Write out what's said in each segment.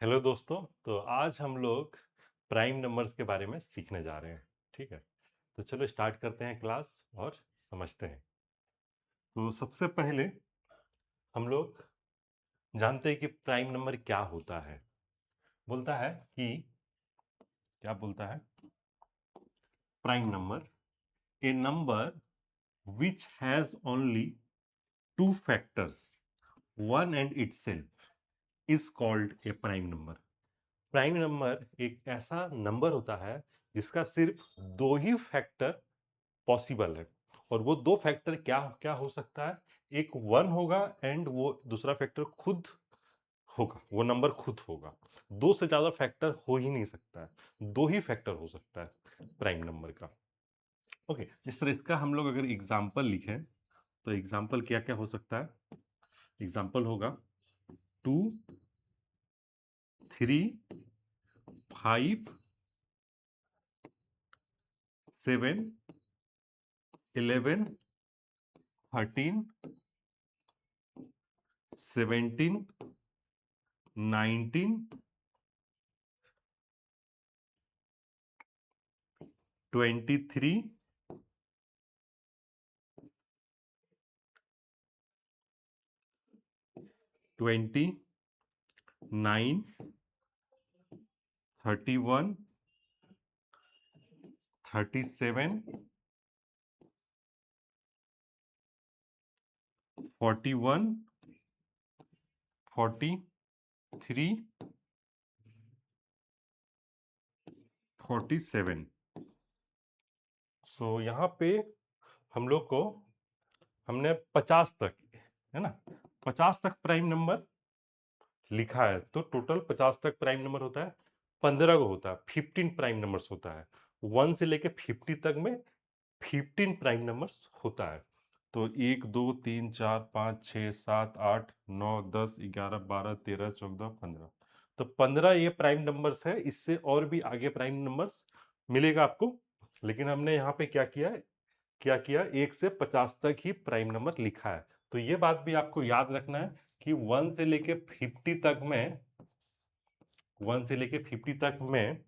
Hello दोस्तों। तो आज हम लोग प्राइम नंबर्स के बारे में सीखने जा रहे हैं। ठीक है, तो चलो स्टार्ट करते हैं क्लास और समझते हैं। तो सबसे पहले हम लोग जानते हैं कि प्राइम नंबर क्या होता है। बोलता है कि क्या बोलता है, prime number A number which has only two factors one and itself is called a prime number. Prime number एक ऐसा नंबर होता है जिसका सिर्फ दो ही फैक्टर पॉसिबल है। और वो दो फैक्टर क्या क्या हो सकता है, एक वन होगा एंड वो दूसरा फैक्टर खुद होगा, वो नंबर खुद होगा। दो से ज्यादा फैक्टर हो ही नहीं सकता है, दो ही फैक्टर हो सकता है प्राइम नंबर का। ओके, जिस तरह इसका हम लोग अगर एग्जाम्पल लिखें तो एग्जाम्पल क्या क्या हो सकता है। एग्जाम्पल होगा 2, 3, 5, 7, 11, 13, 17, 19, 23, 29, 31, 37, 41, 43, 47। सो यहाँ पे हम लोग को हमने 50 तक, है ना, 50 तक प्राइम नंबर लिखा है। तो टोटल 50 तक प्राइम नंबर होता है, 15 को होता है, 15 प्राइम नंबर्स होता है। 1 से लेके 50 तक में 15 प्राइम नंबर्स होता है। तो 1 2 3 4 5 6 7 8 9 10 11 12 13 14 15। तो 15 ये प्राइम नंबर्स है। इससे और भी आगे प्राइम नंबर्स मिलेगा आपको, लेकिन हमने यहाँ पे क्या किया है, क्या किया, 1 से 50 तक ही प्राइम नंबर लिखा है। तो ये बात भी आपको याद रखना है कि 1 से लेके 50 तक में, 1 से लेके 50 तक में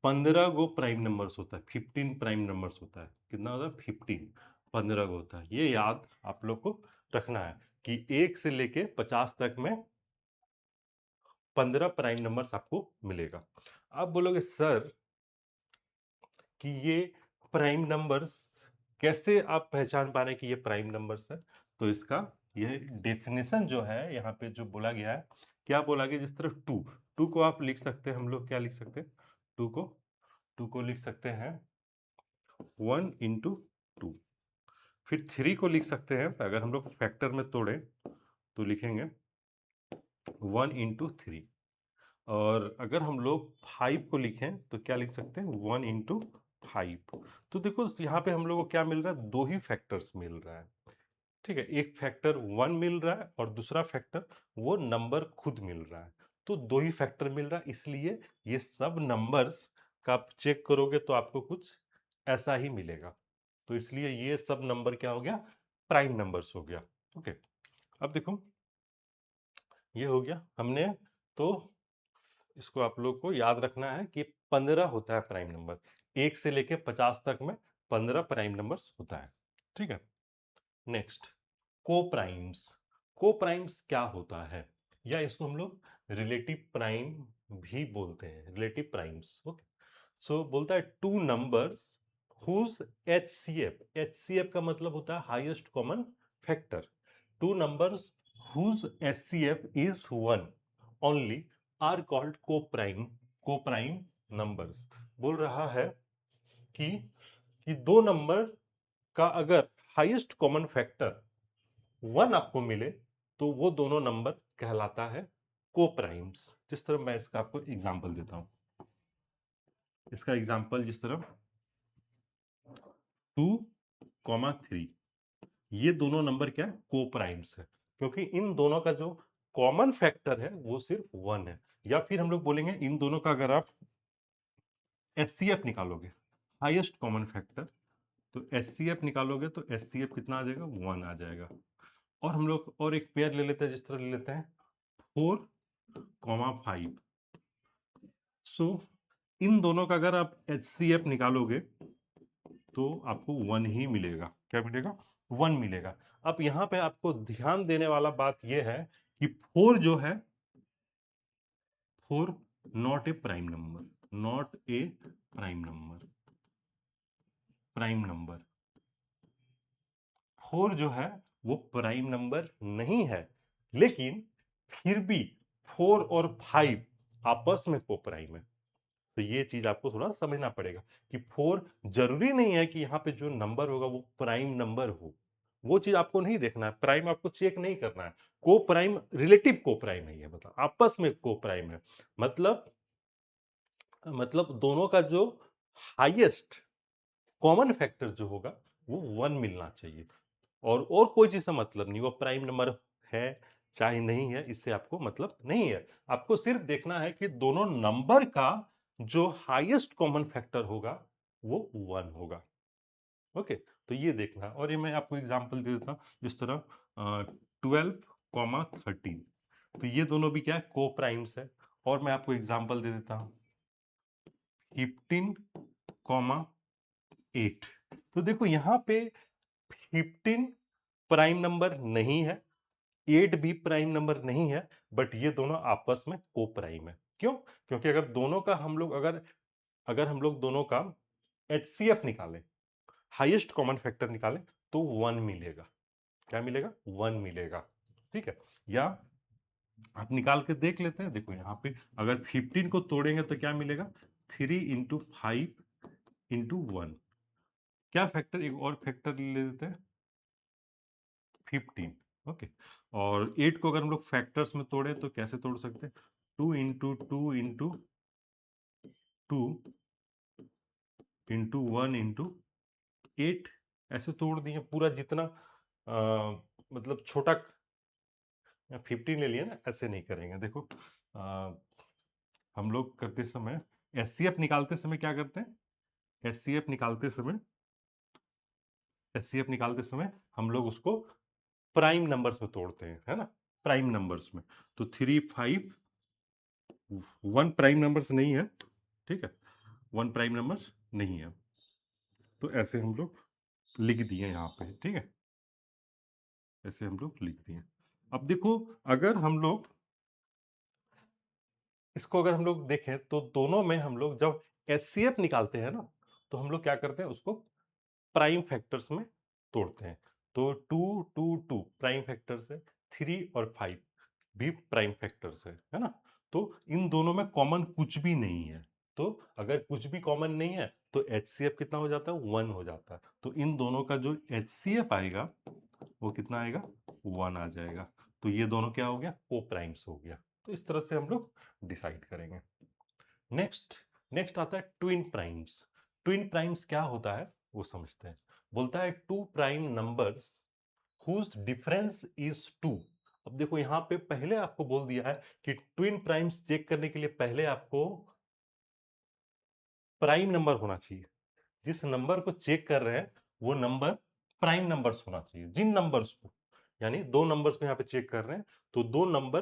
15 गो प्राइम नंबर्स होता है, 15 प्राइम नंबर्स होता है। कितना होता है, 15, 15 गो होता है। ये याद आप लोग को रखना है कि 1 से लेके 50 तक में 15 प्राइम नंबर्स आपको मिलेगा। आप बोलोगे सर कि ये प्राइम नंबर्स कैसे आप पहचान पा रहे हैं कि ये प्राइम नंबर्स है। तो इसका यह डेफिनेशन जो है यहाँ पे जो बोला गया है, क्या बोला गया, जिस तरह टू, टू को आप लिख सकते हैं, हम लोग क्या लिख सकते हैं, टू को, टू को लिख सकते हैं 1 into 2। फिर 3 को लिख सकते हैं, अगर हम लोग फैक्टर में तोड़ें तो लिखेंगे 1 into 3। और अगर हम लोग 5 को लिखें तो क्या लिख सकते हैं, 1 into 5। तो देखो यहाँ पे हम लोग को क्या मिल रहा है, दो ही फैक्टर्स मिल रहा है। ठीक है, एक फैक्टर 1 मिल रहा है और दूसरा फैक्टर वो नंबर खुद मिल रहा है। तो दो ही फैक्टर मिल रहा है, इसलिए ये सब नंबर्स का आप चेक करोगे तो आपको कुछ ऐसा ही मिलेगा। तो इसलिए ये सब नंबर क्या हो गया, प्राइम नंबर्स हो गया। ओके, अब देखो ये हो गया हमने। तो इसको आप लोग को याद रखना है कि 15 होता है प्राइम नंबर, 1 से लेके 50 तक में 15 प्राइम नंबर्स होता है। ठीक है, नेक्स्ट, को प्राइम्स। को प्राइम्स क्या होता है, या इसको हम लोग रिलेटिव प्राइम भी बोलते हैं, रिलेटिव प्राइम्स। ओके, सो बोलता है two numbers whose HCF, HCF का मतलब होता है highest common factor. Two numbers whose HCF is 1 only are called coprime, coprime numbers. बोल रहा है कि दो नंबर का अगर हाईएस्ट कॉमन फैक्टर 1 आपको मिले तो वो दोनों नंबर कहलाता है को प्राइम्स। जिस तरह मैं इसका आपको एग्जांपल देता हूं, इसका एग्जांपल जिस तरह 2, 3, ये दोनों नंबर क्या है, को प्राइम्स है, क्योंकि इन दोनों का जो कॉमन फैक्टर है वो सिर्फ 1 है। या फिर हम लोग बोलेंगे इन दोनों का अगर आप एचसीएफ निकालोगे, हाईएस्ट कॉमन फैक्टर, तो एचसीएफ निकालोगे तो एचसीएफ कितना आ जाएगा, 1 आ जाएगा। और हम लोग और एक पेयर ले लेते हैं, जिस तरह ले लेते हैं 4, कॉमा 5। सो इन दोनों का अगर आप HCF निकालोगे तो आपको 1 ही मिलेगा। क्या मिलेगा? 1 मिलेगा। अब यहाँ पे आपको ध्यान देने वाला बात यह है कि 4 जो है, 4 not a prime number, not a prime number, prime number 4 जो है वो प्राइम नंबर नहीं है, लेकिन फिर भी 4 और 5 आपस में को प्राइम है। तो ये चीज आपको थोड़ा समझना पड़ेगा कि 4 जरूरी नहीं है कि यहाँ पे जो नंबर होगा वो प्राइम नंबर हो। वो चीज आपको नहीं देखना है, प्राइम आपको चेक नहीं करना है। को प्राइम रिलेटिव को प्राइम है, ये मतलब आपस में को प्राइम है। मतलब दोनों का जो हाईएस्ट कॉमन फैक्टर जो होगा वो 1 मिलना चाहिए। और कोई चीज से मतलब नहीं, वो प्राइम नंबर है चाहे नहीं है, इससे आपको मतलब नहीं है। आपको सिर्फ देखना है कि दोनों नंबर का जो हाईएस्ट कॉमन फैक्टर होगा वो 1 होगा। ओके, तो ये देखना। और ये मैं आपको एग्जांपल दे देता हूं, जिस तरह 12, 13, तो ये दोनों भी क्या है, को प्राइम्स है। और मैं आपको एग्जांपल दे देता हूं 15, 8। तो देखो यहां पे 15 प्राइम नंबर नहीं है, 8 भी प्राइम नंबर नहीं है, बट ये दोनों आपस में को प्राइम है। क्यों? क्योंकि अगर दोनों का हम लोग अगर अगर हम लोग दोनों का HCF निकालें, हाईएस्ट कॉमन फैक्टर निकालें, तो 1 मिलेगा। क्या मिलेगा? 1 मिलेगा। ठीक है, या आप निकाल के देख लेते हैं। देखो यहाँ पे अगर 15 को तोड़ेंगे तो क्या मिलेगा? 3 × 5 × 1। क्या फैक्टर, एक और फैक्टर ले लेते हैं, 15। ओके, और 8 को अगर हम लोग फैक्टर्स में तोड़े तो कैसे तोड़ सकते हैं? 2 × 2 × 2 × 1 × 8, ऐसे तोड़ दिए पूरा। जितना मतलब छोटा 15 ले लिया ना, ऐसे नहीं करेंगे। देखो हम लोग करते समय, HCF निकालते समय क्या करते हैं? HCF निकालते समय, HCF निकालते समय हम लोग उसको प्राइम नंबर्स में तोड़ते हैं, है ना? प्राइम नंबर्स में। तो 3, 5, 1 प्राइम नंबर्स नहीं है। ठीक है, 1 प्राइम नंबर्स नहीं है, तो ऐसे हम लोग लिख दिए यहाँ पे। ठीक है, ऐसे हम लोग लिख दिए। अब देखो, अगर हम लोग इसको अगर हम लोग देखें तो दोनों में हम लोग जब HCF निकालते हैं ना, तो हम लोग क्या करते हैं, उसको प्राइम फैक्टर्स में तोड़ते हैं। तो 2, 2, 2 प्राइम फैक्टर्स है, 3 और 5 भी प्राइम फैक्टर्स है ना? तो इन दोनों में कॉमन कुछ भी नहीं है। तो अगर कुछ भी कॉमन नहीं है तो HCF कितना हो जाता है? 1 हो जाता है। तो इन दोनों का जो HCF आएगा वो कितना आएगा? 1 आ जाएगा। तो ये दोनों क्या हो गया? को प्राइम्स हो गया। तो इस तरह से हम लोग डिसाइड करेंगे। नेक्स्ट नेक्स्ट आता है ट्विन प्राइम्स। ट्विन प्राइम्स क्या होता है वो समझते हैं। बोलता है two prime numbers whose difference is 2। अब देखो यहाँ पे पहले आपको बोल दिया है कि ट्विन प्राइम्स चेक करने के लिए पहले आपको प्राइम नंबर होना चाहिए। जिस नंबर को चेक कर रहे हैं वो नंबर प्राइम नंबर्स होना चाहिए। जिन नंबर्स को, यानी दो नंबर्स को यहाँ पे चेक कर रहे हैं तो दो नंबर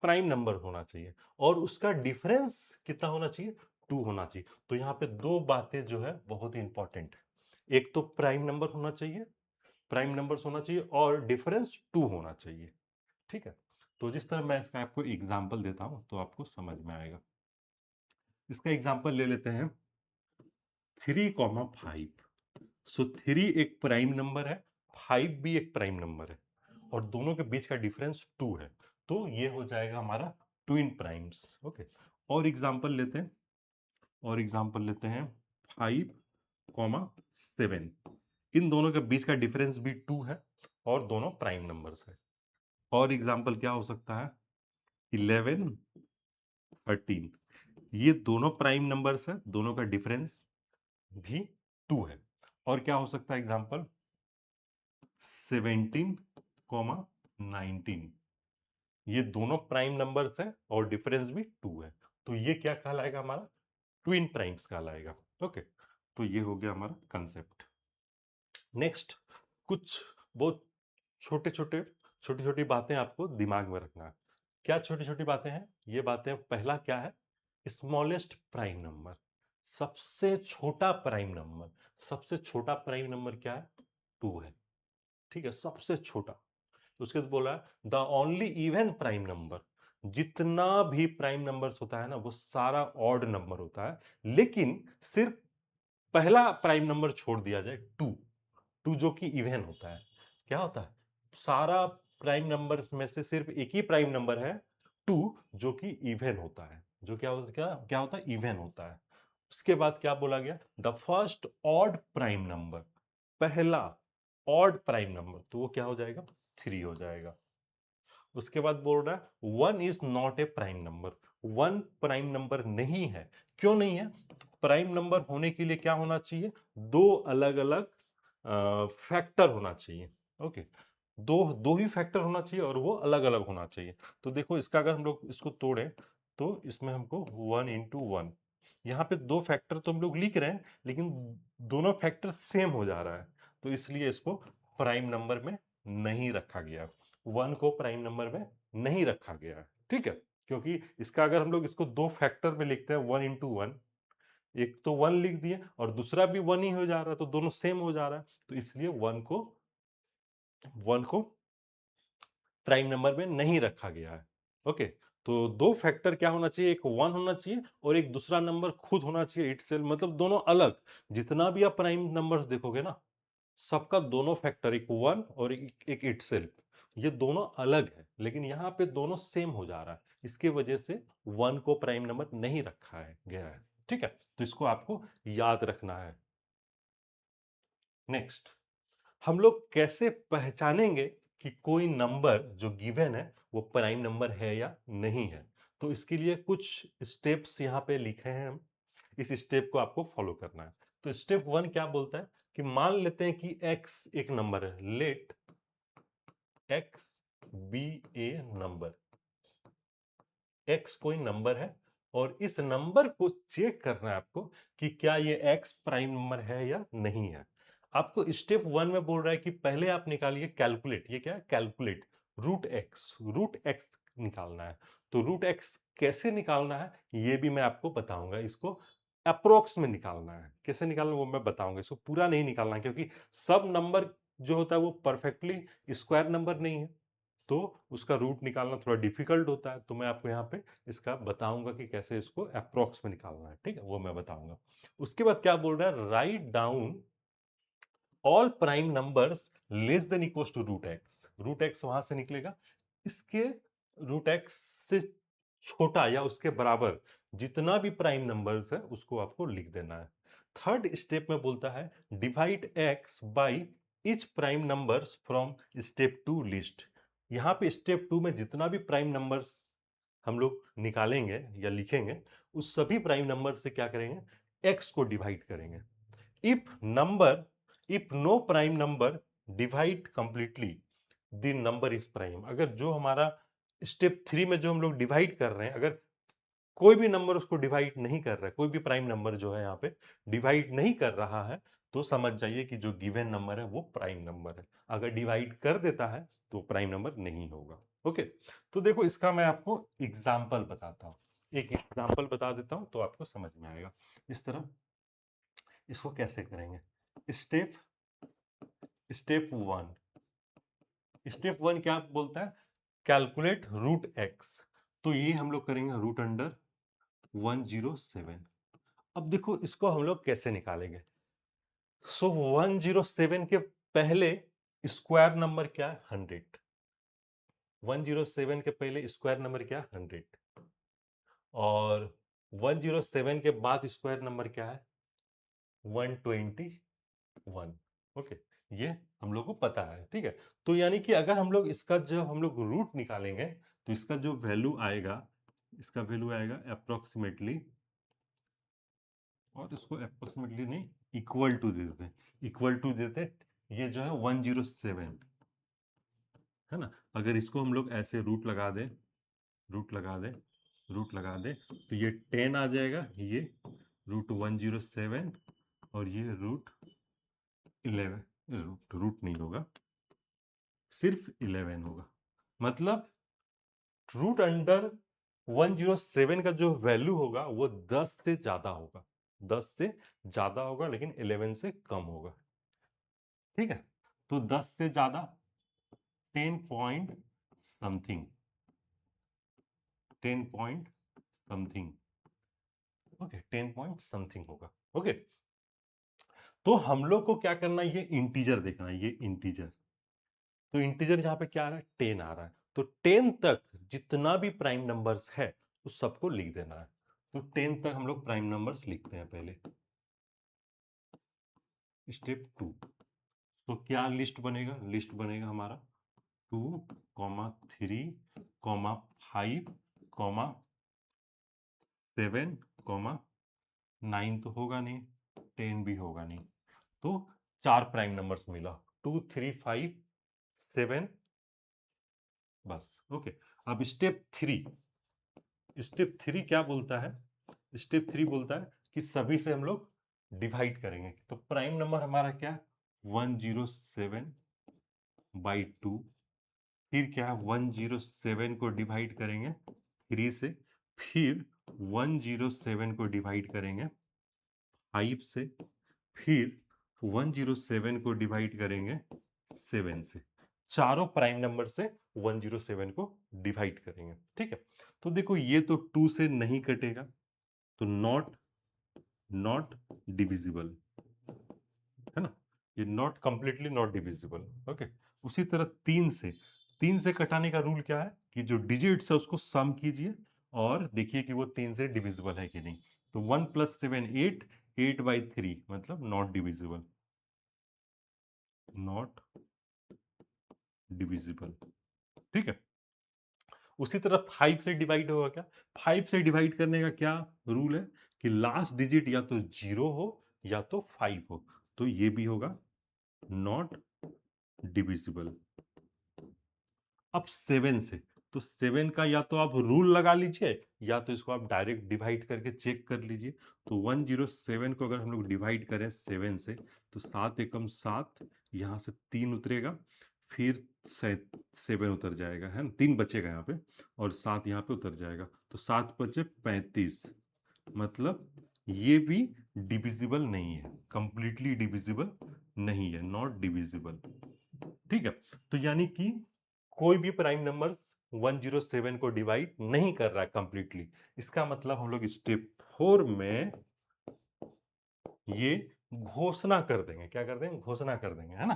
प्राइम नंबर होना चाहिए, और उसका डिफरेंस कितना होना चाहिए? 2 होना चाहिए। तो यहाँ पे दो बातें जो है बहुत ही इंपॉर्टेंट है। एक तो प्राइम नंबर होना चाहिए, प्राइम नंबर्स होना चाहिए, और डिफरेंस 2 होना चाहिए। ठीक है, तो जिस तरह मैं इसका आपको एग्जाम्पल देता हूं तो आपको समझ में आएगा। इसका एग्जाम्पल ले लेते हैं 3, 5। सो 3 एक प्राइम नंबर है, 5 भी एक प्राइम नंबर है, और दोनों के बीच का डिफरेंस 2 है। तो ये हो जाएगा हमारा ट्विन प्राइम्स। ओके, और एग्जांपल लेते हैं, और एग्जांपल लेते हैं 5, 7। इन दोनों के बीच का डिफरेंस भी 2 है, और दोनों प्राइम नंबर्स है। और एग्जांपल क्या हो सकता है? 11, 13। ये दोनों प्राइम नंबर्स है, दोनों का डिफरेंस भी 2 है। और क्या हो सकता है एग्जांपल? 17, 19। ये दोनों प्राइम नंबर्स हैं और डिफरेंस भी 2 है। तो ये क्या कहलाएगा? हमारा ट्विन प्राइम्स कहलाएगा। ओके, तो ये हो गया हमारा कंसेप्ट। नेक्स्ट, कुछ बहुत छोटे छोटे छोटी छोटी बातें आपको दिमाग में रखना है। क्या छोटी छोटी बातें हैं? ये बातें, पहला क्या है, स्मॉलेस्ट प्राइम नंबर, सबसे छोटा प्राइम नंबर। सबसे छोटा प्राइम नंबर क्या है, 2 है, ठीक है, सबसे छोटा। तो उसके बाद बोला the only even prime number, जितना भी प्राइम नंबर्स होता है ना वो सारा ऑड नंबर होता है, लेकिन सिर्फ पहला प्राइम नंबर छोड़ दिया जाए, 2। 2 जो कि इवन होता है। क्या होता है, सारा प्राइम नंबर्स में से सिर्फ एक ही प्राइम नंबर है 2, जो कि इवन होता है, जो क्या होता है, इवन होता है। उसके बाद क्या बोला गया, the first odd prime number, पहला ऑड प्राइम नंबर, तो वो क्या हो जाएगा, 3 हो जाएगा। उसके बाद बोल रहा है 1 is not a prime number, 1 prime number नहीं है। क्यों नहीं है, प्राइम नंबर होने के लिए क्या होना चाहिए, दो अलग अलग फैक्टर होना चाहिए। ओके, दो दो ही फैक्टर होना चाहिए और वो अलग अलग होना चाहिए। तो देखो इसका अगर हम लोग इसको तोड़ें तो इसमें हमको 1 into 1, यहाँ पे दो फैक्टर तो हम लोग लिख रहे हैं लेकिन दोनों फैक्टर सेम हो जा रहा है, तो इसलिए इसको प्राइम नंबर में नहीं रखा गया, 1 को प्राइम नंबर में नहीं रखा गया है, ठीक है। क्योंकि इसका अगर हम लोग इसको दो फैक्टर में लिखते हैं 1 into 1, एक तो 1 लिख दिए और दूसरा भी 1 ही हो जा रहा है, तो दोनों सेम हो जा रहा है, तो इसलिए 1 को प्राइम नंबर में नहीं रखा गया है। ओके, तो दो फैक्टर क्या होना चाहिए, एक 1 होना चाहिए और एक दूसरा नंबर खुद होना चाहिए इटसेल्फ, मतलब दोनों अलग। जितना भी आप प्राइम नंबर्स देखोगे ना, सबका दोनों फैक्टर, एक 1 और एक इटसेल्फ, ये दोनों अलग है, लेकिन यहाँ पे दोनों सेम हो जा रहा है, इसके वजह से 1 को प्राइम नंबर नहीं रखा है गया है, ठीक है। तो इसको आपको याद रखना है। नेक्स्ट, हम लोग कैसे पहचानेंगे कि कोई नंबर जो गिवन है वो प्राइम नंबर है या नहीं है। तो इसके लिए कुछ स्टेप्स यहाँ पे लिखे हैं हम, इस स्टेप को आपको फॉलो करना है। तो स्टेप 1 क्या बोलता है कि मान लेते हैं कि x एक नंबर है, लेट x बी ए नंबर, x कोई नंबर है और इस नंबर को चेक करना है आपको कि क्या ये x प्राइम नंबर है या नहीं है। आपको स्टेप 1 में बोल रहा है कि पहले आप निकालिए कैलकुलेट, ये क्या है, कैलकुलेट रूट एक्स निकालना है। तो रूट एक्स कैसे निकालना है ये भी मैं आपको बताऊंगा, इसको अप्रोक्स में निकालना है, कैसे निकालना है वो मैं बताऊंगा, इसको पूरा नहीं निकालना है, क्योंकि सब नंबर जो होता है वो परफेक्टली स्क्वायर नंबर नहीं है, तो उसका रूट निकालना थोड़ा डिफिकल्ट होता है। तो मैं आपको यहाँ पे इसका बताऊंगा कि कैसे इसको अप्रोक्स में निकालना है, ठीक है, वो मैं बताऊंगा। उसके बाद क्या बोल रहा है, write down all prime numbers less than equal to root x वहां से निकलेगा, इसके रूट एक्स से छोटा या उसके बराबर जितना भी प्राइम नंबर्स है उसको आपको लिख देना है। थर्ड स्टेप में बोलता है divide x by etch prime numbers from step 2 list. यहाँ पे स्टेप 2 में जितना भी प्राइम नंबर्स हम लोग निकालेंगे या लिखेंगे, उस सभी प्राइम नंबर से क्या करेंगे, एक्स को डिवाइड करेंगे। if number if no prime number divide completely the number is prime। अगर जो हमारा स्टेप 3 में जो हम लोग डिवाइड कर रहे हैं, अगर कोई भी नंबर उसको डिवाइड नहीं कर रहा है, कोई भी प्राइम नंबर जो है यहाँ पे डिवाइड नहीं कर रहा है, तो समझ जाइए कि जो गिवन नंबर है वो प्राइम नंबर है। अगर डिवाइड कर देता है तो प्राइम नंबर नहीं होगा। ओके, तो देखो इसका मैं आपको एग्जाम्पल बताता हूँ, एक एग्जाम्पल बता देता हूँ तो आपको समझ में आएगा। इस तरह इसको कैसे करेंगे, स्टेप 1 क्या बोलता है, कैलकुलेट रूट एक्स। तो ये हम लोग करेंगे रूट अंडर 107। अब देखो इसको हम लोग कैसे निकालेंगे। सो 107 के पहले स्क्वायर नंबर क्या है, 100। 107 के पहले स्क्वायर नंबर क्या है, 100। और 107 के बाद स्क्वायर नंबर क्या है, 121। ओके, ये हम लोग को पता है, ठीक है। तो यानी कि अगर हम लोग इसका जब हम लोग रूट निकालेंगे तो इसका जो वैल्यू आएगा, इसका वैल्यू आएगा अप्रोक्सीमेटली, और इसको अप्रोक्सीमेटली नहीं, इक्वल टू दे देते, ये जो है 107 है ना। अगर इसको हम लोग ऐसे रूट लगा दें रूट लगा दे तो ये 10 आ जाएगा, ये रूट 107 और ये रूट 11, रूट नहीं होगा, सिर्फ 11 होगा, मतलब रूट अंडर 107 का जो वैल्यू होगा वो 10 से ज्यादा होगा, 10 से ज्यादा होगा लेकिन 11 से कम होगा। ठीक है, तो 10 से ज्यादा 10 point something, 10 point something, okay 10 point something होगा। ओके, तो हम लोग को क्या करना है, ये इंटीजर देखना है, ये इंटीजर। तो इंटीजर यहाँ पे क्या आ रहा है, 10 आ रहा है, तो 10 तक जितना भी प्राइम नंबर्स है उस सबको लिख देना है। तो 10 तक हम लोग प्राइम नंबर्स लिखते हैं पहले, स्टेप 2। तो क्या लिस्ट बनेगा, लिस्ट बनेगा हमारा 2, 3, 5, 7, 9 तो होगा नहीं, 10 भी होगा नहीं, तो 4 प्राइम नंबर्स मिला, 2, 3, 5, 7, बस। ओके, अब स्टेप 3 क्या बोलता है, स्टेप 3 बोलता है कि सभी से हम लोग डिवाइड करेंगे। तो प्राइम नंबर हमारा क्या है, 107/2, फिर क्या है 107 को डिवाइड करेंगे 3 से, फिर 107 को डिवाइड करेंगे 5 से, फिर 107 को डिवाइड करेंगे 7 से। चारों प्राइम नंबर से 107 को डिवाइड करेंगे। ठीक है, तो देखो ये तो 2 से नहीं कटेगा, तो नॉट नॉट डिविजिबल है ना, ये not completely not divisible. Okay, उसी तरह 3 से कटाने का रूल क्या है कि जो डिजिट्स है उसको सम कीजिए और देखिए कि वो 3 से डिविजिबल है कि नहीं। तो 1 + 7 8, 8/3 मतलब नॉट डिविजिबल, नॉट डिविजिबल। ठीक है, उसी तरह 5 से डिवाइड होगा क्या, 5 से डिवाइड करने का क्या रूल है कि लास्ट डिजिट या तो 0 हो या तो 5 हो, तो ये भी होगा नॉट डिविजिबल। अब 7 से, तो 7 का या तो आप रूल लगा लीजिए या तो इसको आप डायरेक्ट डिवाइड करके चेक कर लीजिए। तो 107 को अगर हम लोग डिवाइड करें 7 से, तो 7 एकम 7, यहाँ से 3 उतरेगा, फिर 7 उतर जाएगा, है ना, 3 बचेगा यहाँ पे और 7 यहाँ पे उतर जाएगा, तो 7 बचे 35, मतलब ये भी डिविजिबल नहीं है, कंप्लीटली डिविजिबल नहीं है, नॉट डिविजिबल। ठीक है, तो यानी कि कोई भी प्राइम नंबर 107 को डिवाइड नहीं कर रहा है कंप्लीटली। इसका मतलब हम लोग स्टेप 4 में ये घोषणा कर देंगे, क्या कर देंगे, घोषणा कर देंगे, है ना,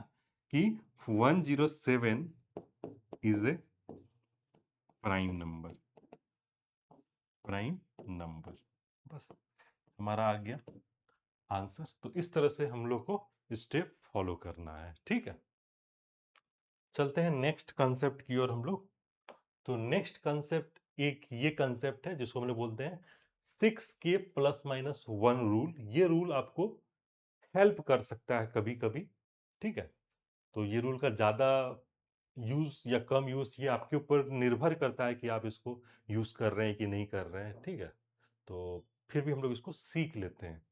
कि 107 is a prime number, prime number. बस हमारा आ गया आंसर। तो इस तरह से हम लोग को स्टेप फॉलो करना है। ठीक है, चलते हैं नेक्स्ट कंसेप्ट की ओर हम लोग। तो नेक्स्ट कंसेप्ट एक ये कंसेप्ट है जिसको हम लोग बोलते हैं 6k ± 1 रूल। ये रूल आपको हेल्प कर सकता है कभी कभी। ठीक है, तो ये रूल का ज्यादा यूज या कम यूज ये आपके ऊपर निर्भर करता है कि आप इसको यूज कर रहे हैं कि नहीं कर रहे हैं। ठीक है, तो फिर भी हम लोग इसको सीख लेते हैं।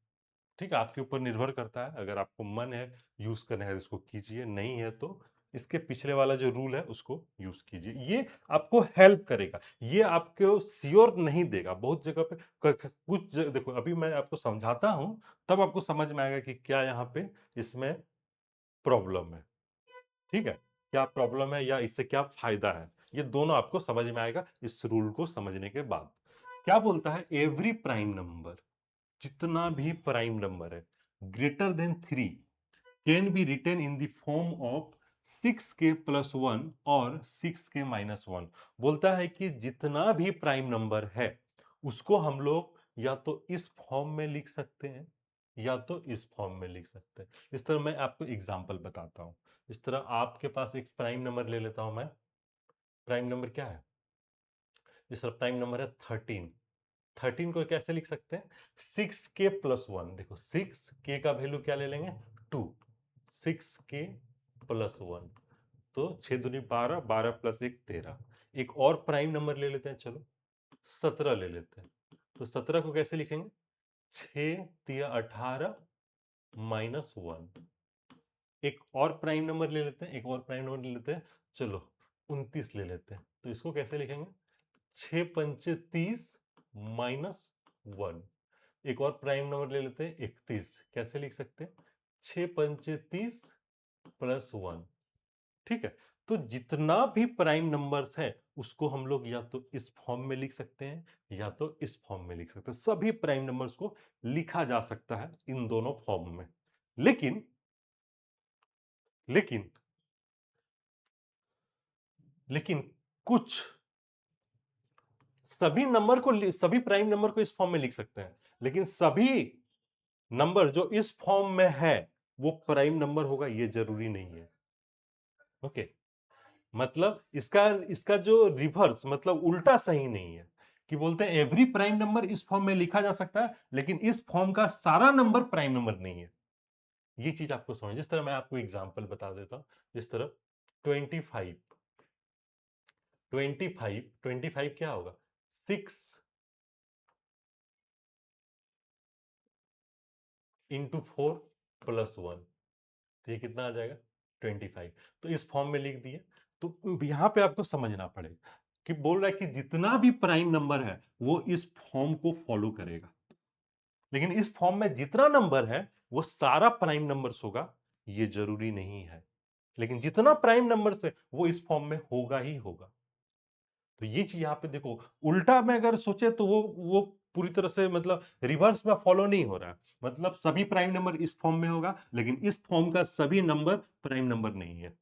ठीक है, आपके ऊपर निर्भर करता है, अगर आपको मन है यूज करना है इसको कीजिए, नहीं है तो इसके पिछले वाला जो रूल है उसको यूज कीजिए। ये आपको हेल्प करेगा, ये आपको श्योर नहीं देगा बहुत जगह पे। देखो अभी मैं आपको समझाता हूं तब आपको समझ में आएगा कि क्या यहाँ पे इसमें प्रॉब्लम है। ठीक है, क्या प्रॉब्लम है या इससे क्या फायदा है, ये दोनों आपको समझ में आएगा इस रूल को समझने के बाद। क्या बोलता है, एवरी प्राइम नंबर, जितना भी प्राइम नंबर है greater than 3 can be written in the form of 6k + 1 और 6k - 1। बोलता है कि जितना भी प्राइम नंबर है उसको हम लोग या तो इस फॉर्म में लिख सकते हैं या तो इस फॉर्म में लिख सकते हैं। इस तरह मैं आपको एग्जांपल बताता हूं। इस तरह आपके पास एक प्राइम नंबर ले लेता हूं मैं। प्राइम नंबर क्या है, इस तरह प्राइम नंबर है 13। 13 को कैसे लिख सकते हैं, 6k + 1। देखो 6k का वैल्यू क्या ले लेंगे, 2, 6k + 1, तो 6 दूनी 12, 12 + 1 13। एक और प्राइम नंबर ले लेते हैं, चलो 17 ले लेते हैं। तो 17 को कैसे लिखेंगे, 6 तिया 18 -1। एक और प्राइम नंबर ले लेते हैं, एक और प्राइम नंबर ले लेते हैं, चलो 29 ले लेते हैं। तो इसको कैसे लिखेंगे, 6 पंचे 30 माइनस 1। एक और प्राइम नंबर ले लेते हैं 31। कैसे लिख सकते हैं? 6 पंचे 30 प्लस 1। ठीक है, तो जितना भी प्राइम नंबर्स है उसको हम लोग या तो इस फॉर्म में लिख सकते हैं या तो इस फॉर्म में लिख सकते हैं। सभी प्राइम नंबर्स को लिखा जा सकता है इन दोनों फॉर्म में। लेकिन लेकिन लेकिन कुछ सभी प्राइम नंबर को इस फॉर्म में लिख सकते हैं, लेकिन सभी नंबर जो इस फॉर्म में है वो प्राइम नंबर होगा ये जरूरी नहीं है। ओके, मतलब इसका इसका जो रिवर्स मतलब उल्टा सही नहीं है कि बोलते हैं एवरी प्राइम नंबर इस फॉर्म में लिखा जा सकता है, लेकिन इस फॉर्म का सारा नंबर प्राइम नंबर नहीं है। ये चीज आपको समझ, जिस तरह मैं आपको एग्जांपल बता देता हूं, जिस तरह 25 25 क्या होगा? 6 इंटू 4 प्लस 1, तो ये कितना आ जाएगा? 25। तो इस फॉर्म में लिख दिए। तो यहां पे आपको समझना पड़ेगा कि बोल रहा है कि जितना भी प्राइम नंबर है वो इस फॉर्म को फॉलो करेगा, लेकिन इस फॉर्म में जितना नंबर है वो सारा प्राइम नंबर्स होगा ये जरूरी नहीं है, लेकिन जितना प्राइम नंबर्स है वो इस फॉर्म में होगा ही होगा। तो ये चीज यहां पे देखो, उल्टा में अगर सोचे तो वो पूरी तरह से मतलब रिवर्स में फॉलो नहीं हो रहा है। मतलब सभी प्राइम नंबर इस फॉर्म में होगा, लेकिन इस फॉर्म का सभी नंबर प्राइम नंबर नहीं है।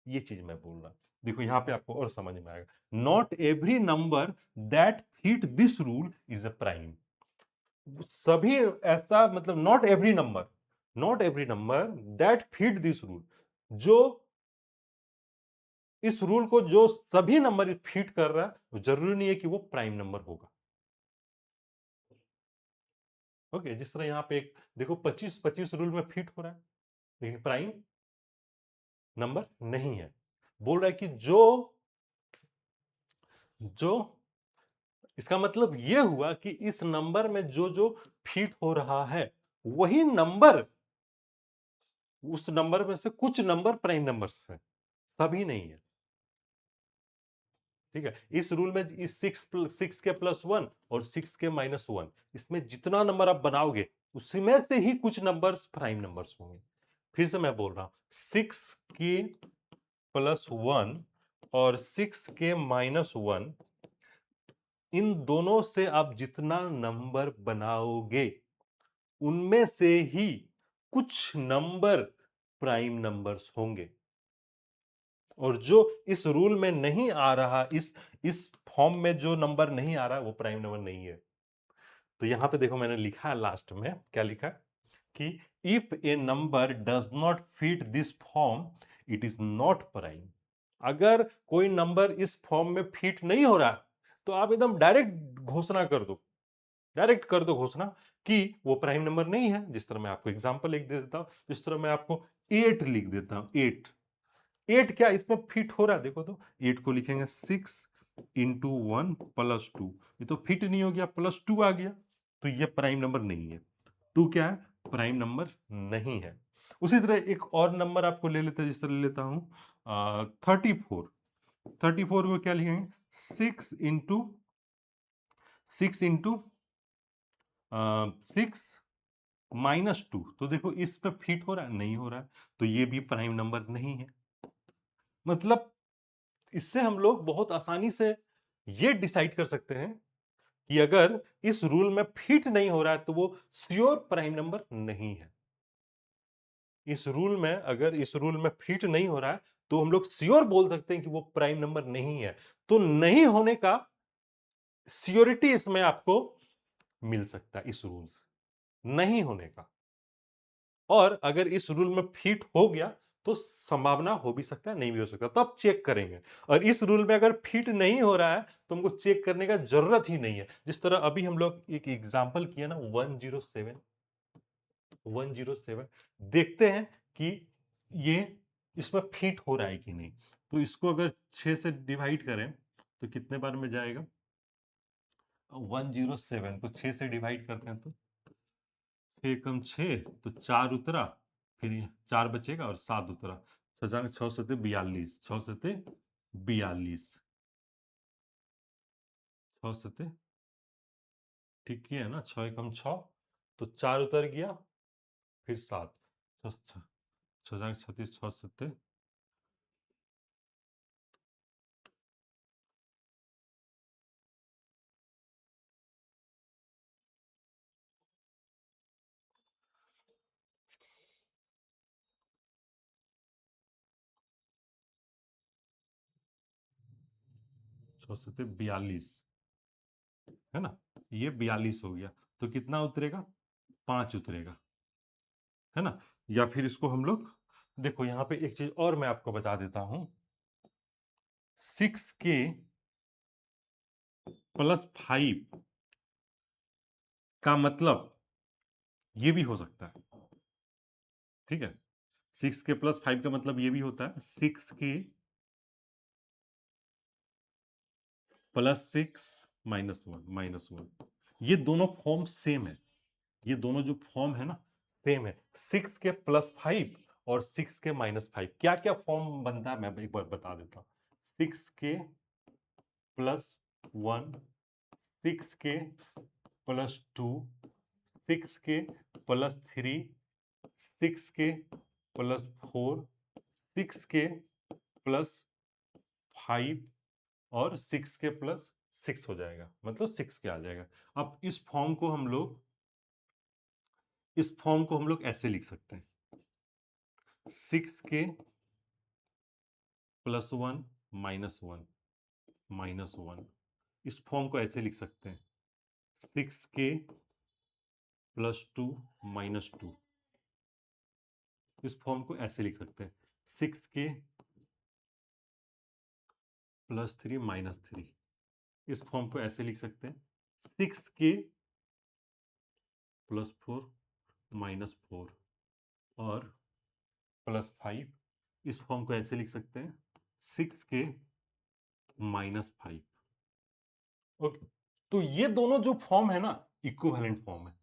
ये चीज मैं बोल रहा हूं। देखो यहां पे आपको और समझ में आएगा। Not every number that fit this rule is a prime. सभी ऐसा मतलब not every number that fit this rule, जो इस रूल को जो सभी नंबर फिट कर रहा है जरूरी नहीं है कि वो प्राइम नंबर होगा। ओके, जिस तरह यहां पे एक देखो 25 25 रूल में फिट हो रहा है, लेकिन प्राइम नंबर नहीं है। बोल रहा है कि जो जो इसका मतलब यह हुआ कि इस नंबर में जो जो फिट हो रहा है वही नंबर, उस नंबर में से कुछ नंबर प्राइम नंबर्स है, सभी नहीं है। ठीक है, इस रूल में इस 6 के +1 और 6 के -1, इसमें जितना नंबर आप बनाओगे उसमें से ही कुछ नंबर्स प्राइम नंबर्स होंगे। फिर से मैं बोल रहा हूं, 6 के +1 और 6 के -1, इन दोनों से आप जितना नंबर बनाओगे उनमें से ही कुछ नंबर प्राइम नंबर्स होंगे, और जो इस रूल में नहीं आ रहा, इस फॉर्म में जो नंबर नहीं आ रहा वो प्राइम नंबर नहीं है। तो यहां पे देखो मैंने लिखा है लास्ट में, क्या लिखा है कि if A number does not fit this form it is not prime. अगर कोई नंबर इस फॉर्म में फिट नहीं हो रहा तो आप एकदम डायरेक्ट घोषणा कर दो, डायरेक्ट कर दो घोषणा कि वो प्राइम नंबर नहीं है। जिस तरह मैं आपको एग्जांपल लिख दे देता हूं, जिस तरह मैं आपको 8 लिख देता हूं। 8 8 क्या इसमें फिट हो रहा है? देखो तो 8 को लिखेंगे 6 इंटू 1 प्लस 2, ये तो फिट नहीं हो गया, +2 आ गया, तो ये प्राइम नंबर नहीं है। 2 क्या है? प्राइम नंबर नहीं है। उसी तरह एक और नंबर आपको ले लेते हैं, जिस तरह ले लेता हूं 34। 34 को क्या लिखेंगे? 6 इंटू 6 -2, तो देखो इस पे फिट हो रहा है? नहीं हो रहा है, तो ये भी प्राइम नंबर नहीं है। मतलब इससे हम लोग बहुत आसानी से ये डिसाइड कर सकते हैं कि अगर इस रूल में फिट नहीं हो रहा है तो वो श्योर प्राइम नंबर नहीं है। इस रूल में अगर इस रूल में फिट नहीं हो रहा है तो हम लोग श्योर बोल सकते हैं कि वो प्राइम नंबर नहीं है। तो नहीं होने का श्योरिटी इसमें आपको मिल सकता है, इस रूल से नहीं होने का। और अगर इस रूल में फिट हो गया तो संभावना हो भी सकता है, नहीं भी हो सकता, तो आप चेक करेंगे। और इस रूल में अगर फिट नहीं हो रहा है तो हमको चेक करने का जरूरत ही नहीं है। जिस तरह अभी हम लोग एक एग्जांपल किया ना, 107 107, देखते हैं कि ये इसमें फिट हो रहा है कि नहीं। तो इसको अगर 6 से डिवाइड करें तो कितने बार में जाएगा? 107 को 6 से डिवाइड करते हैं तो 6 कम 6 तो 4 उतरा, फिर 4 बचेगा और 7 उतरा, 6 सते 42, 6 सते 42। 6 सते ठीक किया है ना, 6 एकम 6, तो 4 उतर गया, फिर 7, 6 6 सते 6 सते 42, है ना, ये 42 हो गया, तो कितना उतरेगा, 5 उतरेगा, है ना। या फिर इसको हम लोग देखो, यहां पे एक चीज और मैं आपको बता देता हूं, 6k प्लस 5 का मतलब ये भी हो सकता है, ठीक है। 6k प्लस 5 का मतलब ये भी होता है 6k प्लस 6 -1 ये दोनों फॉर्म सेम है, ये दोनों जो फॉर्म है ना सेम है, 6k प्लस 5 और 6k माइनस 5 क्या क्या फॉर्म बनता है मैं एक बार बता देता हूँ। 6k plus 1, 6k plus 2, 6k plus 3, 6k plus 4, 6k plus 5 और 6k प्लस 6 हो जाएगा, मतलब 6k आ जाएगा। अब इस फॉर्म को हम लोग ऐसे लिख सकते हैं, 6k प्लस 1 -1 इस फॉर्म को ऐसे लिख सकते हैं, 6k प्लस 2 -2 इस फॉर्म को ऐसे लिख सकते हैं, 6k प्लस 3 -3 इस फॉर्म को ऐसे लिख सकते हैं, 6k प्लस 4 -4 और प्लस 5 इस फॉर्म को ऐसे लिख सकते हैं, 6k -5। ओके, तो ये दोनों जो फॉर्म है ना इक्विवेलेंट फॉर्म है,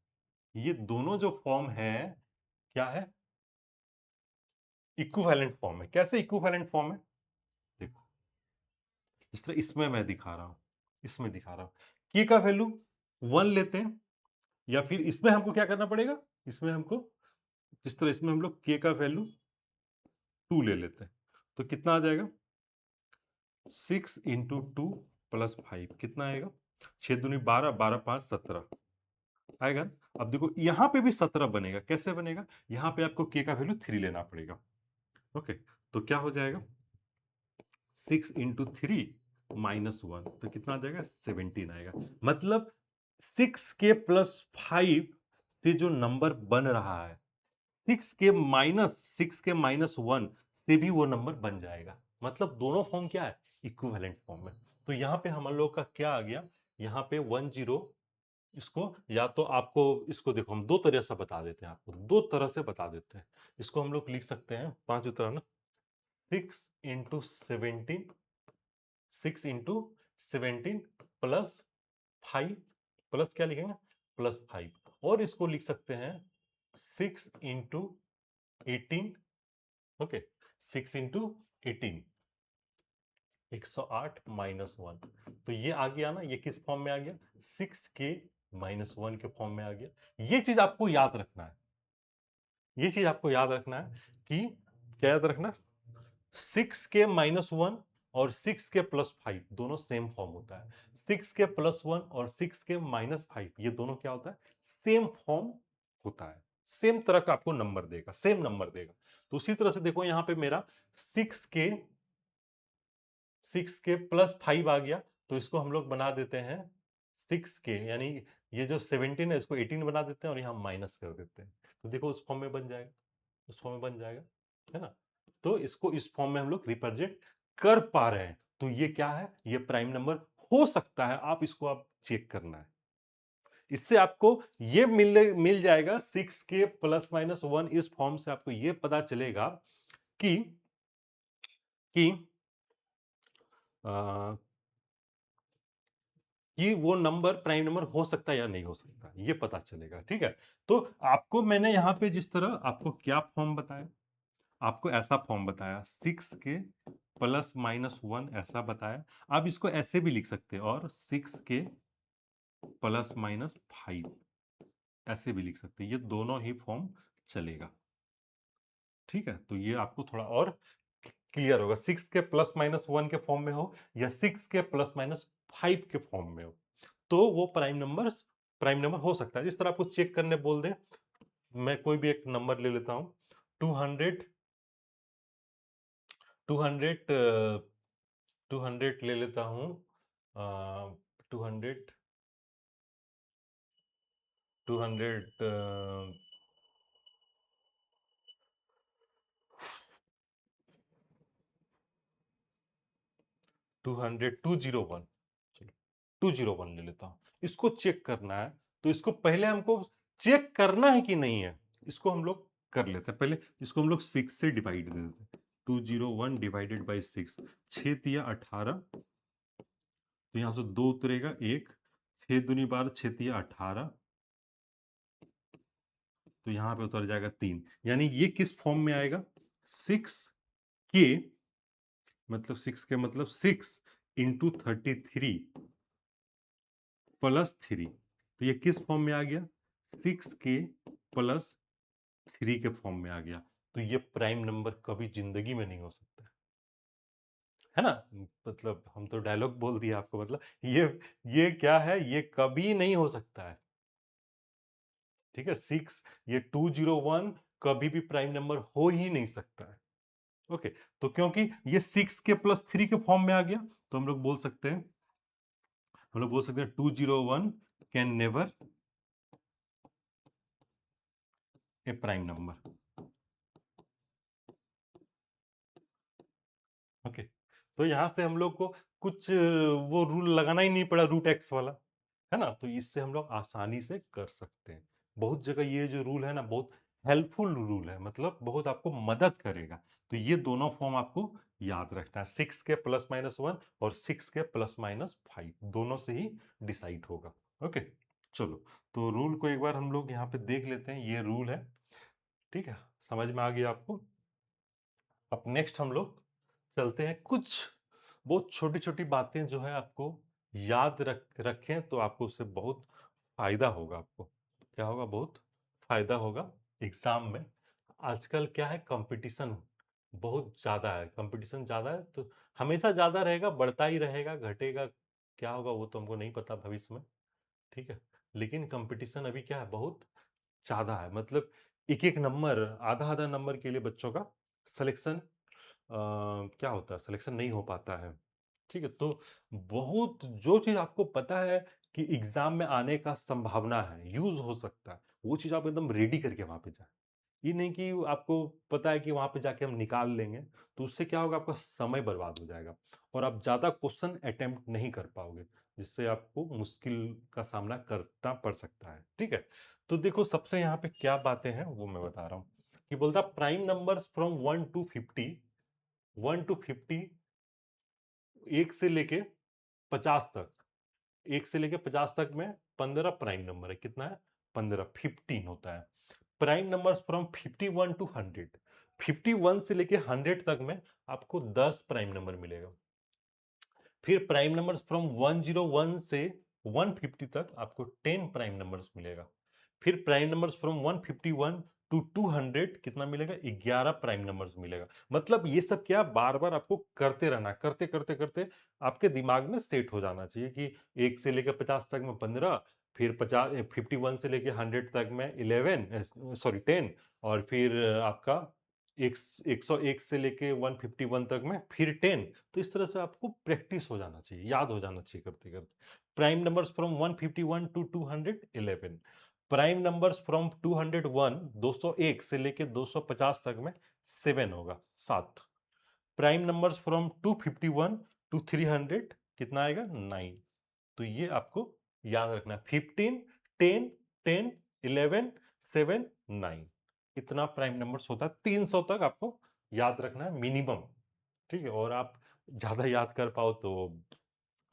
ये दोनों जो फॉर्म है क्या है, इक्विवेलेंट फॉर्म है। कैसे इक्विवेलेंट फॉर्म है, देखो इस तरह, इसमें मैं दिखा रहा हूं, इसमें दिखा रहा हूं, k का वैल्यू 1 लेते हैं, या फिर इसमें हमको क्या करना पड़ेगा, इसमें हमको जिस तरह इसमें हम लोग k का वैल्यू 2 ले लेते हैं, तो कितना आ जाएगा, 6 इंटू 2 प्लस 5 कितना आएगा, 6 दूनी 12, 12 5 17 आएगा। अब देखो यहां पे भी 17 बनेगा, कैसे बनेगा, यहां पे आपको k का वैल्यू 3 लेना पड़ेगा। ओके, तो क्या हो जाएगा, 6 इंटू 3 -1 तो कितना आ जाएगा, 17 आएगा। मतलब 6k प्लस 5 से जो नंबर बन रहा है, 6k -1 से भी वो नंबर बन जाएगा। मतलब दोनों फॉर्म क्या है, इक्विवेलेंट फॉर्म है। तो यहां पे हम लोग का क्या आ गया, यहां पे 10, इसको या तो आपको, इसको देखो हम दो तरह से बता देते हैं, आपको दो तरह से बता देते हैं। इसको हम लोग लिख सकते हैं 5 उतरा ना, 6 इंटू 17, 6 इंटू 17 प्लस 5, प्लस क्या लिखेंगे, प्लस 5, और इसको लिख सकते हैं 6 इंटू 18, ओके, 6 इंटू 18, 108 -1, तो ये आ गया ना, ये किस फॉर्म में आ गया, 6k -1 के फॉर्म में आ गया। ये चीज आपको याद रखना है, ये चीज आपको याद रखना है कि क्या याद रखना, 6k -1 और 6k+5 दोनों सेम फॉर्म होता है। 6k+1 और 6k-5 ये दोनों क्या होता है, सेम फॉर्म होता है, सेम तरह का आपको नंबर देगा, सेम नंबर देगा। तो उसी तरह से देखो यहां पे मेरा 6k+5 आ गया, तो इसको हम लोग बना देते हैं 6k, यानी ये जो 17 है इसको 18 बना देते हैं और यहां माइनस कर देते हैं, तो देखो उस फॉर्म में बन जाएगा, उस फॉर्म में बन जाएगा, है ना। तो इसको इस फॉर्म में हम लोग रिप्रेजेंट कर पा रहे हैं, तो ये क्या है, ये प्राइम नंबर हो सकता है, आप इसको आप चेक करना है। इससे आपको ये मिल जाएगा 6k ±1, इस फॉर्म से आपको ये पता चलेगा कि कि आ, कि वो नंबर प्राइम नंबर हो सकता है या नहीं हो सकता, ये पता चलेगा, ठीक है। तो आपको मैंने यहां पे जिस तरह आपको क्या फॉर्म बताया, आपको ऐसा फॉर्म बताया, 6 के प्लस माइनस 1 ऐसा बताया। आप इसको ऐसे भी लिख सकते हैं, और 6 के प्लस माइनस 5 ऐसे भी लिख सकते हैं, ये दोनों ही फॉर्म चलेगा। ठीक है, तो ये आपको थोड़ा और क्लियर होगा, 6 के प्लस माइनस 1 के फॉर्म में हो या 6 के प्लस माइनस 5 के फॉर्म में हो, तो वो प्राइम नंबर हो सकता है। जिस तरह आपको चेक करने बोल दे, मैं कोई भी एक नंबर ले लेता हूं, 200 200 200 ले लेता हूं, 200 200 200 201, चलो 201 ले लेता हूं। इसको चेक करना है, तो इसको पहले हमको चेक करना है कि नहीं है, इसको हम लोग कर लेते हैं। पहले इसको हम लोग 6 से डिवाइड दे देते हैं, 201 डिवाइडेड बाई 6, 6 तिया 18, तो यहां से 2 उतरेगा 1, 6 दूनी 12, 6 तिया 18, तो यहां पे उतर जाएगा 3। यानी ये किस फॉर्म में आएगा, 6 के मतलब 6 के मतलब 6 इंटू 33 प्लस 3, तो ये किस फॉर्म में आ गया, 6 के प्लस 3 के फॉर्म में आ गया। तो ये प्राइम नंबर कभी जिंदगी में नहीं हो सकता है ना। मतलब हम तो डायलॉग बोल दिया आपको, मतलब ये क्या है, ये कभी नहीं हो सकता है। ठीक है, 6, ये 201 कभी भी प्राइम नंबर हो ही नहीं सकता है। ओके, तो क्योंकि ये 6 के प्लस 3 के फॉर्म में आ गया, तो हम लोग बोल सकते हैं 201 can never a prime number. Okay, तो यहां से हम लोग को कुछ वो रूल लगाना ही नहीं पड़ा, रूट एक्स वाला, है ना। तो इससे हम लोग आसानी से कर सकते हैं। बहुत जगह ये जो रूल है ना, बहुत हेल्पफुल रूल है, मतलब बहुत आपको मदद करेगा। तो ये दोनों फॉर्म आपको याद रखना है, 6 के प्लस माइनस 1 और 6 के प्लस माइनस 5, दोनों से ही डिसाइड होगा। ओके, चलो, तो रूल को एक बार हम लोग यहाँ पे देख लेते हैं, ये रूल है। ठीक है, समझ में आ गया आपको। अब नेक्स्ट हम लोग चलते हैं, कुछ बहुत छोटी छोटी बातें जो है आपको याद रखें तो आपको उससे बहुत फायदा होगा। आपको क्या होगा, बहुत फायदा होगा एग्जाम में। आजकल क्या है, कंपटीशन बहुत ज्यादा है, कंपटीशन ज्यादा है, तो हमेशा ज्यादा रहेगा, बढ़ता ही रहेगा, घटेगा क्या होगा वो तो हमको नहीं पता भविष्य में। ठीक है, लेकिन कंपटीशन अभी क्या है, बहुत ज्यादा है। मतलब एक एक नंबर, आधा आधा नंबर के लिए बच्चों का सिलेक्शन क्या होता है, सिलेक्शन नहीं हो पाता है। ठीक है, तो बहुत जो चीज आपको पता है कि एग्जाम में आने का संभावना है, यूज हो सकता है, वो चीज आप एकदम रेडी करके वहां पे जाए। ये नहीं कि आपको पता है कि वहां पे जाके हम निकाल लेंगे, तो उससे क्या होगा, आपका समय बर्बाद हो जाएगा और आप ज्यादा क्वेश्चन अटेम्प्ट नहीं कर पाओगे, जिससे आपको मुश्किल का सामना करना पड़ सकता है। ठीक है, तो देखो सबसे यहाँ पे क्या बातें हैं वो मैं बता रहा हूँ, कि बोलता prime numbers from 1 to 50, 1 to 50, 1 से लेके 50 तक, 1 से लेके 50 तक में 15 प्राइम नंबर है। कितना है, 15, 15 होता है। प्राइम नंबर्स फ्रॉम 51 to 100, 51 से लेके 100 तक में आपको 10 प्राइम नंबर मिलेगा। फिर प्राइम नंबर्स फ्रॉम 101 से 150 तक आपको 10 प्राइम नंबर्स मिलेगा। फिर प्राइम नंबर्स फ्रॉम 151 टू 200 कितना मिलेगा, 11 प्राइम नंबर्स मिलेगा। मतलब ये सब क्या, बार बार आपको करते रहना, करते करते करते आपके दिमाग में सेट हो जाना चाहिए कि 1 से लेकर 50 तक में 15, फिर 51 से लेकर 100 तक में 11, सॉरी 10, और फिर आपका एक 101 से लेके 151 तक में फिर 10। तो इस तरह से आपको प्रैक्टिस हो जाना चाहिए, याद हो जाना चाहिए करते करते। Prime numbers from 151 to 211, prime numbers from 201, 201 से लेके 250 तक में 7 होगा, 7। प्राइम नंबर्स फ्रॉम 251 टू 300 कितना आएगा, 9। तो ये आपको याद रखना है, 15, 10, 10, 11, 7, 9, इतना प्राइम नंबर्स होता है। 300 तक आपको याद रखना है मिनिमम। ठीक है, और आप ज्यादा याद कर पाओ तो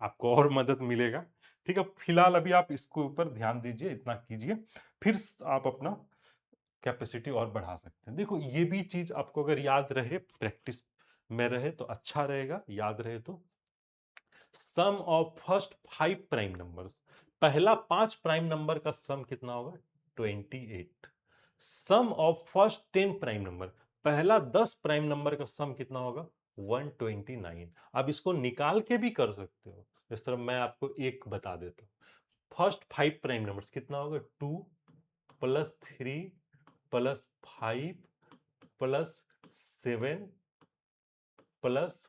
आपको और मदद मिलेगा। ठीक है, फिलहाल अभी आप इसके ऊपर ध्यान दीजिए, इतना कीजिए, फिर आप अपना कैपेसिटी और बढ़ा सकते हैं। देखो ये भी चीज आपको अगर याद रहे, प्रैक्टिस में रहे तो अच्छा रहेगा, याद रहे तो। सम ऑफ फर्स्ट 5 प्राइम नंबर्स, पहला 5 प्राइम नंबर का सम कितना होगा? 28। सम ऑफ फर्स्ट 10 प्राइम नंबर, पहला 10 प्राइम नंबर का सम कितना होगा? 129। अब इसको निकाल के भी कर सकते हो, इस तरह मैं आपको एक बता देता हूं। फर्स्ट 5 प्राइम नंबर्स कितना होगा? 2 प्लस 3 प्लस 5 प्लस 7 प्लस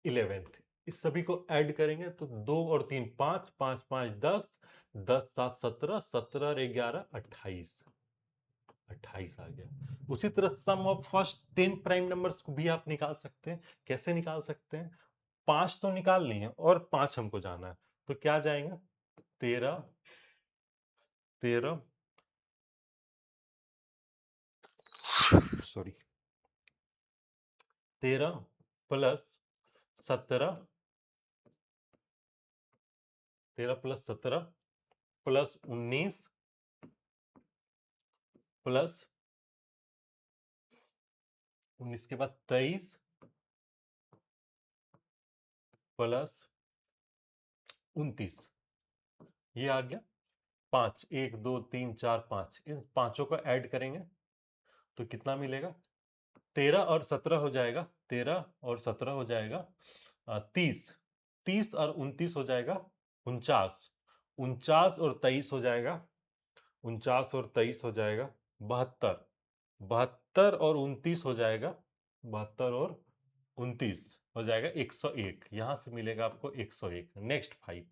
11, इस सभी को ऐड करेंगे तो 2 और 3 5, 5 5 10, 10 7 17, 17 और 11 28, 28 आ गया। उसी तरह sum of first 10 prime numbers को भी आप निकाल सकते हैं। कैसे निकाल सकते हैं? 5 तो निकाल लिए और 5 हमको जाना है, तो क्या जाएगा? 13, 13 sorry 13 plus 17, 13 plus 17 plus 19 plus 19 के बाद 23 प्लस 29, ये आ गया 5। 1 2 3 4 5, इन पांचों को ऐड करेंगे तो कितना मिलेगा? 13 और 17 हो जाएगा, 13 और 17 हो जाएगा 30, 30 और 29 हो जाएगा 49, 49 और 23 हो जाएगा, 49 और 23 हो जाएगा 72, 72 और 29 हो जाएगा, 72 और 29 हो जाएगा 101। यहां से मिलेगा आपको 101। नेक्स्ट 5,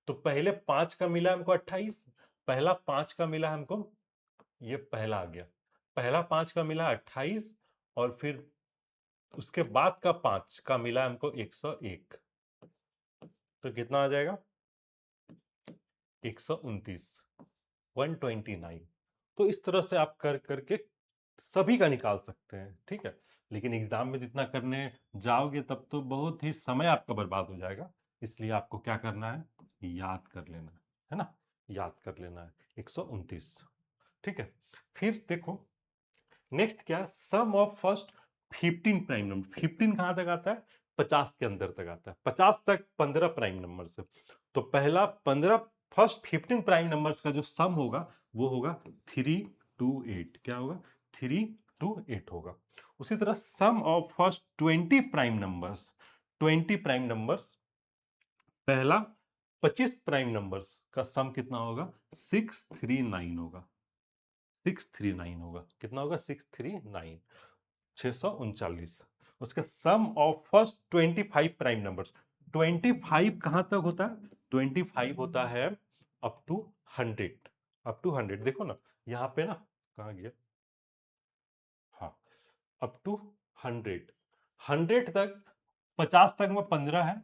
तो पहले 5 का मिला हमको 28, पहला 5 का मिला हमको, ये पहला आ गया, पहला 5 का मिला 28, और फिर उसके बाद का 5 का मिला हमको 101, तो कितना आ जाएगा? 129, 129। तो इस तरह से आप कर करके सभी का निकाल सकते हैं, ठीक है। लेकिन एग्जाम में जितना करने जाओगे तब तो बहुत ही समय आपका बर्बाद हो जाएगा, इसलिए आपको क्या करना है? याद कर लेना है ना, याद कर लेना है 129, ठीक है। फिर देखो नेक्स्ट क्या, सम ऑफ फर्स्ट 15 प्राइम नंबर। 15 कहां तक आता है? 50 के अंदर तक आता है, 50 तक 15 प्राइम नंबर से। तो पहला 15 फर्स्ट 15 प्राइम नंबर्स का जो सम होगा वो होगा 328। क्या होगा? 328 होगा। उसी तरह sum of first 20 prime numbers, 20 prime numbers, पहला 25 प्राइम नंबर्स का सम कितना होगा? 639 होगा, 639 होगा। कितना होगा? 639, 639। उसके सम ऑफ फर्स्ट 25 प्राइम नंबर्स, 25 कहां तक होता है? 25 होता है अप टू 100, अप टू 100। देखो ना यहां पे ना, कहां गया? हाँ, अप टू 100, 100 तक, 50 तक में 15 है,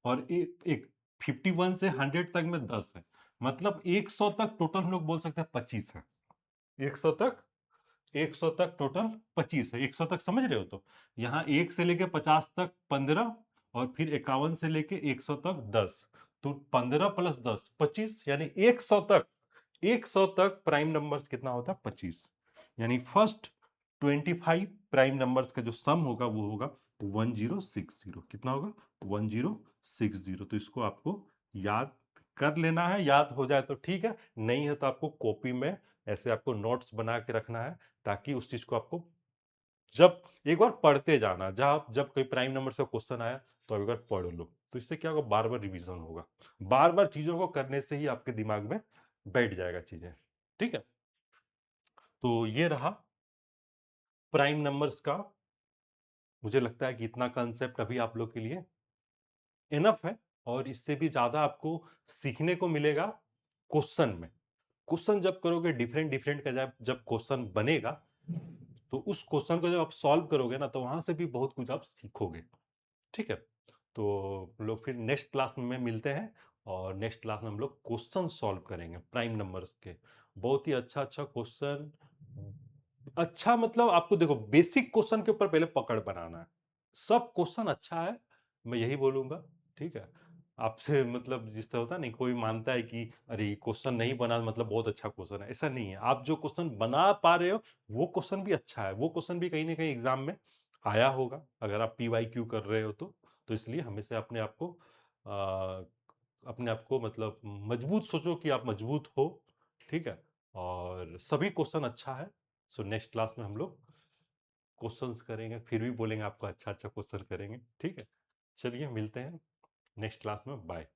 और एक 51 से 100 तक में 10 है, मतलब 100 तक टोटल हम लोग बोल सकते हैं 25 है। 100 तक, 100 तक टोटल 25 है। 100 तक समझ रहे हो? तो यहाँ 1 से लेके 50 तक 15, और फिर 51 से लेके 100 तक 10, तो 15 प्लस 10 25, यानी 100 तक, 100 तक प्राइम नंबर्स कितना होता है? 25। यानी फर्स्ट 25 प्राइम नंबर्स का जो सम होगा वो होगा 1060। कितना होगा? 1060। तो इसको आपको याद कर लेना है, याद हो जाए तो ठीक है, नहीं है तो आपको कॉपी में ऐसे आपको नोट्स बना के रखना है, ताकि उस चीज को आपको जब एक बार पढ़ते जाना, जब जब कोई प्राइम नंबर से क्वेश्चन आया तो एक बार पढ़ लो, तो इससे क्या होगा? बार बार रिवीजन होगा, बार बार चीजों को करने से ही आपके दिमाग में बैठ जाएगा चीजें, ठीक है। तो ये रहा प्राइम नंबर्स का। मुझे लगता है कि इतना कंसेप्ट अभी आप लोग के लिए इनफ है, और इससे भी ज्यादा आपको सीखने को मिलेगा क्वेश्चन में। क्वेश्चन जब करोगे डिफरेंट डिफरेंट का, जब जब क्वेश्चन बनेगा तो उस क्वेश्चन को जब आप सॉल्व करोगे ना, तो वहां से भी बहुत कुछ आप सीखोगे, ठीक है। तो लोग फिर नेक्स्ट क्लास में मिलते हैं, और नेक्स्ट क्लास में हम लोग क्वेश्चन सॉल्व करेंगे प्राइम नंबर्स के। बहुत ही अच्छा अच्छा क्वेश्चन, अच्छा मतलब आपको देखो बेसिक क्वेश्चन के ऊपर पहले पकड़ बनाना है। सब क्वेश्चन अच्छा है, मैं यही बोलूंगा, ठीक है। आपसे मतलब जिस तरह होता है नहीं, कोई मानता है कि अरे ये क्वेश्चन नहीं बना मतलब बहुत अच्छा क्वेश्चन है, ऐसा नहीं है। आप जो क्वेश्चन बना पा रहे हो वो क्वेश्चन भी अच्छा है, वो क्वेश्चन भी कहीं ना कहीं एग्जाम में आया होगा अगर आप PYQ कर रहे हो तो इसलिए हमेशा आ, अपने आप को मतलब मजबूत सोचो कि आप मजबूत हो। ठीक है, और सभी क्वेश्चन अच्छा है। सो नेक्स्ट क्लास में हम लोग क्वेश्चंस करेंगे, फिर भी बोलेंगे आपको अच्छा अच्छा क्वेश्चन करेंगे। ठीक है, चलिए मिलते हैं नेक्स्ट क्लास में। बाय।